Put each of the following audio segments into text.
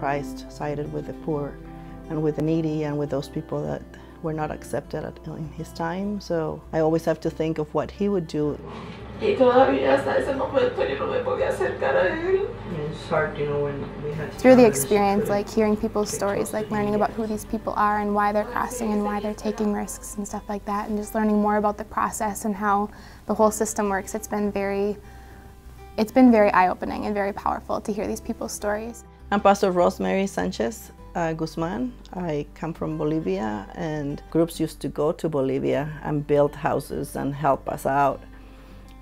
Christ sided with the poor and with the needy and with those people that were not accepted in his time. So I always have to think of what he would do. Y todavía hasta ese momento yo no me podía acercar a él. It's hard, you know, when we had through the experience, like hearing people's stories, like learning about who these people are and why they're crossing and why they're taking risks and stuff like that, and just learning more about the process and how the whole system works. It's been very eye-opening and very powerful to hear these people's stories. I'm Pastor Rosemary Sanchez Guzman. I come from Bolivia, and groups used to go to Bolivia and build houses and help us out.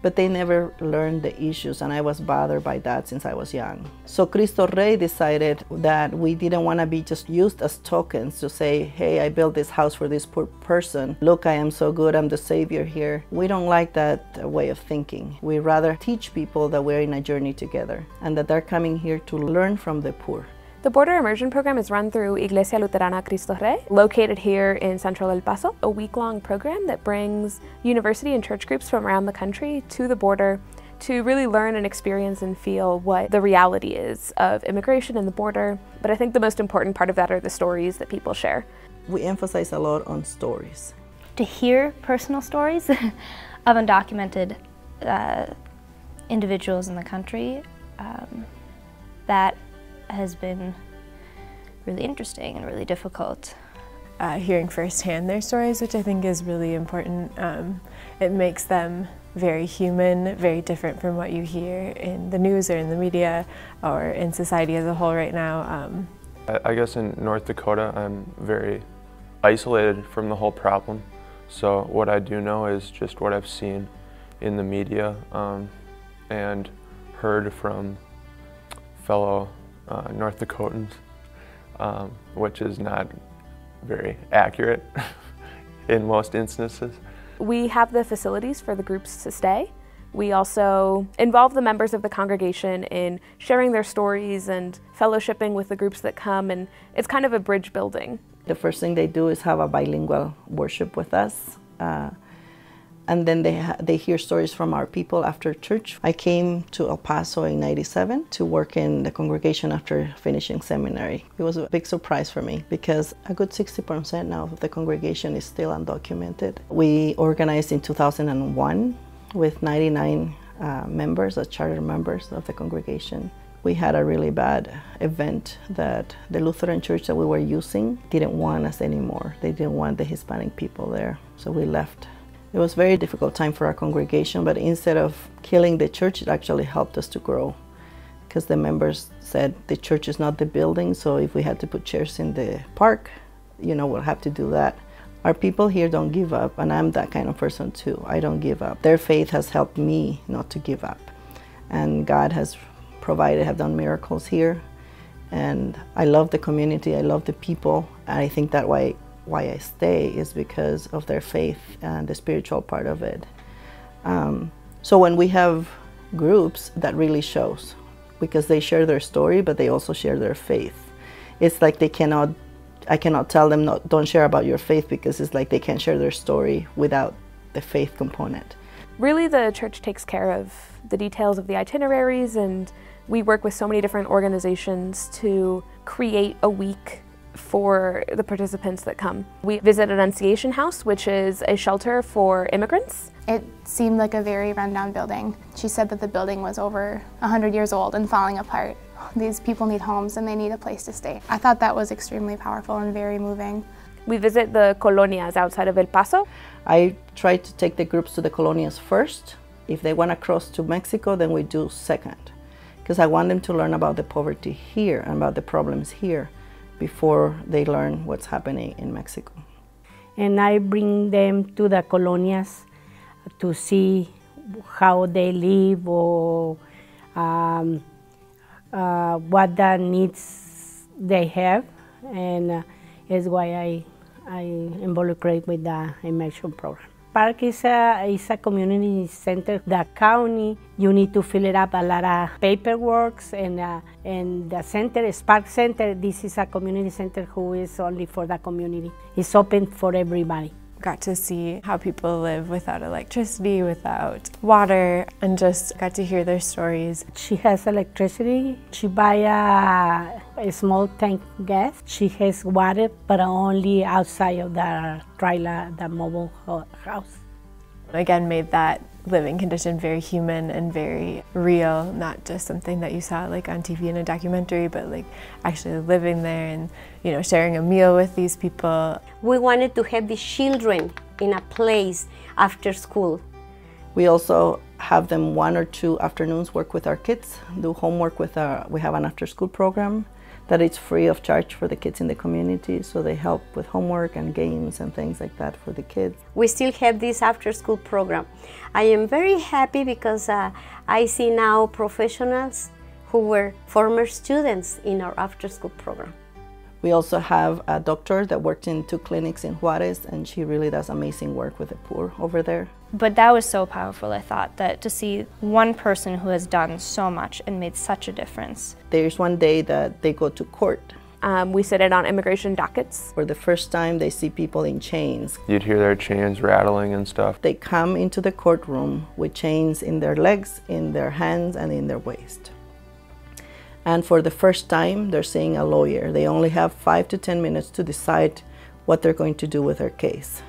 But they never learned the issues, and I was bothered by that since I was young. So Cristo Rey decided that we didn't want to be just used as tokens to say, hey, I built this house for this poor person. Look, I am so good, I'm the savior here. We don't like that way of thinking. We rather teach people that we're in a journey together and that they're coming here to learn from the poor. The Border Immersion program is run through Iglesia Luterana Cristo Rey, located here in central El Paso, a week-long program that brings university and church groups from around the country to the border to really learn and experience and feel what the reality is of immigration and the border. But I think the most important part of that are the stories that people share. We emphasize a lot on stories. To hear personal stories of undocumented individuals in the country, that has been really interesting and really difficult. Hearing firsthand their stories, which I think is really important. It makes them very human, very different from what you hear in the news or in the media or in society as a whole right now. I guess in North Dakota I'm very isolated from the whole problem. So what I do know is just what I've seen in the media and heard from fellow North Dakotans, which is not very accurate in most instances. We have the facilities for the groups to stay. We also involve the members of the congregation in sharing their stories and fellowshipping with the groups that come, and it's kind of a bridge building. The first thing they do is have a bilingual worship with us. And then they hear stories from our people after church. I came to El Paso in '97 to work in the congregation after finishing seminary. It was a big surprise for me because a good 60% now of the congregation is still undocumented. We organized in 2001 with 99 members, as charter members of the congregation. We had a really bad event that the Lutheran church that we were using didn't want us anymore. They didn't want the Hispanic people there, so we left. It was a very difficult time for our congregation, but instead of killing the church, it actually helped us to grow. Because the members said the church is not the building, so if we had to put chairs in the park, you know, we'll have to do that. Our people here don't give up, and I'm that kind of person too. I don't give up. Their faith has helped me not to give up. And God has provided, have done miracles here. And I love the community, I love the people, and I think that why I stay is because of their faith and the spiritual part of it. So when we have groups, that really shows, because they share their story, but they also share their faith. It's like I cannot tell them, no, don't share about your faith, because it's like they can't share their story without the faith component. Really, the church takes care of the details of the itineraries, and we work with so many different organizations to create a week for the participants that come. We visit Annunciation House, which is a shelter for immigrants. It seemed like a very rundown building. She said that the building was over 100 years old and falling apart. These people need homes and they need a place to stay. I thought that was extremely powerful and very moving. We visit the colonias outside of El Paso. I try to take the groups to the colonias first. If they want to cross to Mexico, then we do second. Because I want them to learn about the poverty here and about the problems here before they learn what's happening in Mexico. And I bring them to the colonias to see how they live or what the needs they have, and is why I involved with the Immersion program. Park is a community center. The county, you need to fill it up a lot of paperwork, and the center is Park Center. This is a community center who is only for the community. It's open for everybody. got to see how people live without electricity, without water, and just got to hear their stories. She has electricity. She buy a small tank gas. She has water, but only outside of the trailer, the mobile house. Again, made that living condition very human and very real, not just something that you saw like on TV in a documentary, but like actually living there and, you know, sharing a meal with these people. We wanted to have the children in a place after school. We also have them 1 or 2 afternoons work with our kids, do homework with we have an after-school program that is free of charge for the kids in the community, so they help with homework and games and things like that for the kids. We still have this after-school program. I am very happy because I see now professionals who were former students in our after-school program. We also have a doctor that worked in 2 clinics in Juarez, and she really does amazing work with the poor over there. But that was so powerful, I thought, that to see one person who has done so much and made such a difference. There's one day that they go to court. We sit in on immigration dockets. For the first time, they see people in chains. You'd hear their chains rattling and stuff. They come into the courtroom with chains in their legs, in their hands, and in their waist. And for the first time, they're seeing a lawyer. They only have 5 to 10 minutes to decide what they're going to do with their case.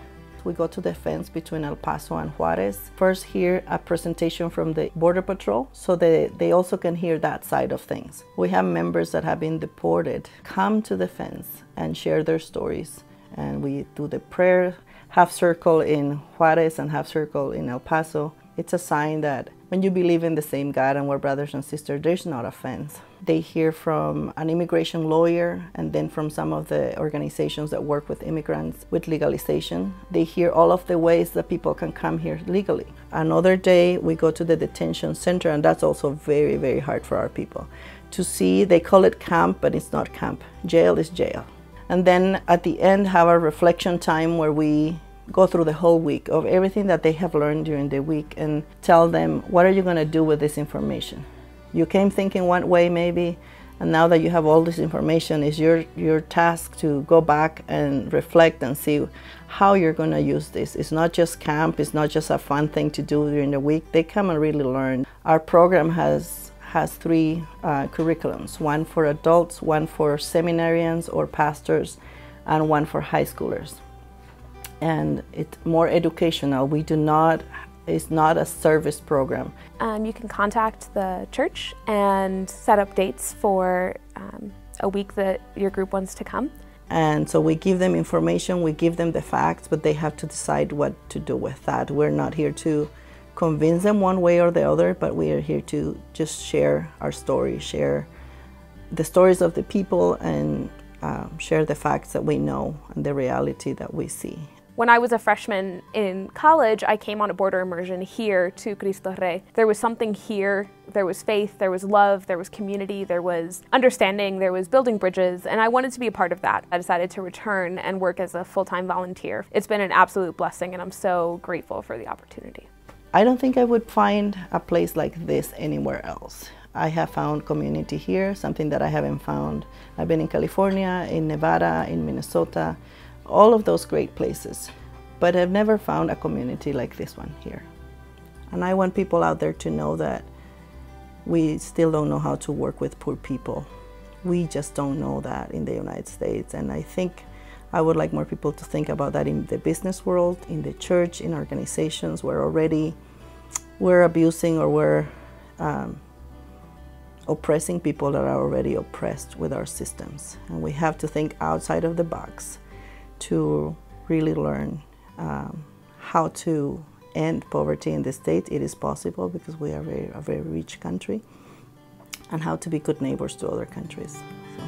We go to the fence between El Paso and Juarez. First hear a presentation from the Border Patrol so they also can hear that side of things. We have members that have been deported come to the fence and share their stories. And we do the prayer, half circle in Juarez and half circle in El Paso. It's a sign that when you believe in the same God and we're brothers and sisters, there's not offense. They hear from an immigration lawyer and then from some of the organizations that work with immigrants with legalization. They hear all of the ways that people can come here legally. Another day we go to the detention center, and that's also very, very hard for our people to see. They call it camp, but it's not camp. Jail is jail. And then at the end have a reflection time where we go through the whole week of everything that they have learned during the week and tell them, what are you going to do with this information? You came thinking one way maybe, and now that you have all this information, it's your task to go back and reflect and see how you're going to use this. It's not just camp, it's not just a fun thing to do during the week. They come and really learn. Our program has 3 curriculums, one for adults, one for seminarians or pastors, and one for high schoolers. And it's more educational. It's not a service program. You can contact the church and set up dates for a week that your group wants to come. And so we give them information, we give them the facts, but they have to decide what to do with that. We're not here to convince them one way or the other, but we are here to just share our story, share the stories of the people, and share the facts that we know and the reality that we see. When I was a freshman in college, I came on a border immersion here to Cristo Rey. There was something here. There was faith, there was love, there was community, there was understanding, there was building bridges, and I wanted to be a part of that. I decided to return and work as a full-time volunteer. It's been an absolute blessing, and I'm so grateful for the opportunity. I don't think I would find a place like this anywhere else. I have found community here, something that I haven't found. I've been in California, in Nevada, in Minnesota, all of those great places, but I've never found a community like this one here. And I want people out there to know that we still don't know how to work with poor people. We just don't know that in the United States. And I think I would like more people to think about that in the business world, in the church, in organizations where already we're abusing or we're oppressing people that are already oppressed with our systems. And we have to think outside of the box to really learn how to end poverty in the state. It is possible because we are a very rich country, and how to be good neighbors to other countries. So.